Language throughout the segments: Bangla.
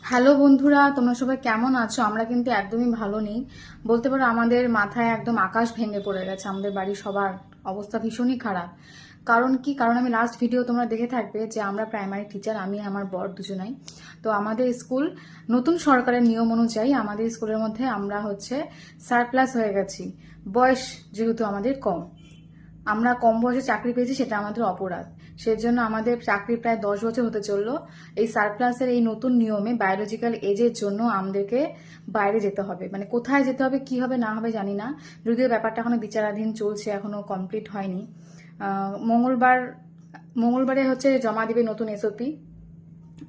হ্যালো বন্ধুরা, তোমরা সবাই কেমন আছো? আমরা কিন্তু একদমই ভালো নেই, বলতে পারো আমাদের মাথায় একদম আকাশ ভেঙে পড়ে গেছে। আমাদের বাড়ির সবার অবস্থা ভীষণই খারাপ। কারণ আমি লাস্ট ভিডিও তোমরা দেখে থাকবে যে আমরা প্রাইমারি টিচার, আমি আমার বর দুজনাই। তো আমাদের স্কুল নতুন সরকারের নিয়ম অনুযায়ী আমাদের স্কুলের মধ্যে আমরা সারপ্লাস হয়ে গেছি। বয়স যেহেতু আমাদের কম, আমরা কম বয়সে চাকরি পেয়েছি, সেটা আমাদের অপরাধ। সেজন্য আমাদের চাকরি প্রায় 10 বছর হতে চললো। এই সারপ্লাসের এই নতুন নিয়মে বায়োলজিক্যাল এজের জন্য আমাদেরকে বাইরে যেতে হবে। মানে কোথায় যেতে হবে, কি হবে না হবে জানি না, যদিও ব্যাপারটা এখনো বিচারাধীন চলছে, এখনো কমপ্লিট হয়নি। মঙ্গলবার মঙ্গলবারে জমা দিবে নতুন এসওপি,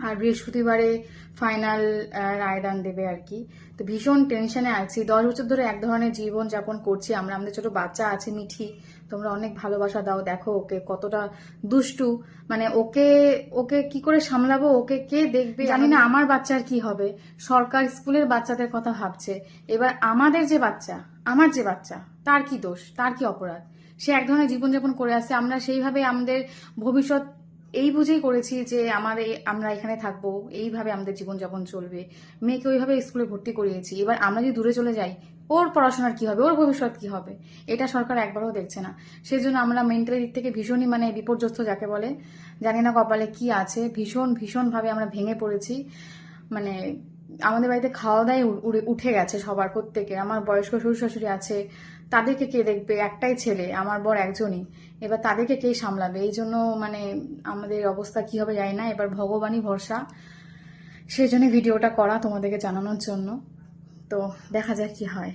আর বৃহস্পতিবারে ফাইনাল রায়দান দেবে আর কি। তো ভীষণ টেনশনে আছি। 10 বছর ধরে এক ধরনের জীবন যাপন করছি আমরা। আমাদের ছোট বাচ্চা আছে মিঠি, তোমরা অনেক ভালোবাসা দাও, দেখো ওকে কতটা দুষ্টু। মানে ওকে ওকে কি করে সামলাবো, ওকে কে দেখবে জানি না। আমার বাচ্চার কি হবে? সরকার স্কুলের বাচ্চাদের কথা ভাবছে। এবার আমাদের যে বাচ্চা, আমার যে বাচ্চা, তার কি দোষ, তার কি অপরাধ? সে এক ধরনের জীবনযাপন করে আসছে, আমরা সেইভাবে আমাদের ভবিষ্যৎ এই বুঝেই করেছি যে আমরা এখানে থাকবো, এইভাবে আমাদের জীবনযাপন চলবে। মেয়েকে ওইভাবে স্কুলে ভর্তি করিয়েছি। এবার আমরা যদি দূরে চলে যাই, ওর পড়াশোনার কি হবে, ওর ভবিষ্যৎ কি হবে? এটা সরকার একবারও দেখছে না। সেজন্য আমরা মেন্টালি দিক থেকে ভীষণই বিপর্যস্ত যাকে বলে। জানি না কপালে কি আছে, ভীষণ ভীষণ ভাবে আমরা ভেঙে পড়েছি। মানে আমাদের বাড়িতে খাওয়া দাওয়াই উঠে গেছে সবার, প্রত্যেকের। আমার বয়স্ক শ্বশুর শাশুড়ি আছে, তাদেরকে কে দেখবে? একটাই ছেলে, আমার বর একজনই। এবার তাদেরকে কে সামলাবে? এই জন্য আমাদের অবস্থা কি হবে জানি না। এবার ভগবানই ভরসা। সেই জন্য ভিডিওটা করা, তোমাদেরকে জানানোর জন্য। তো দেখা যাক কি হয়।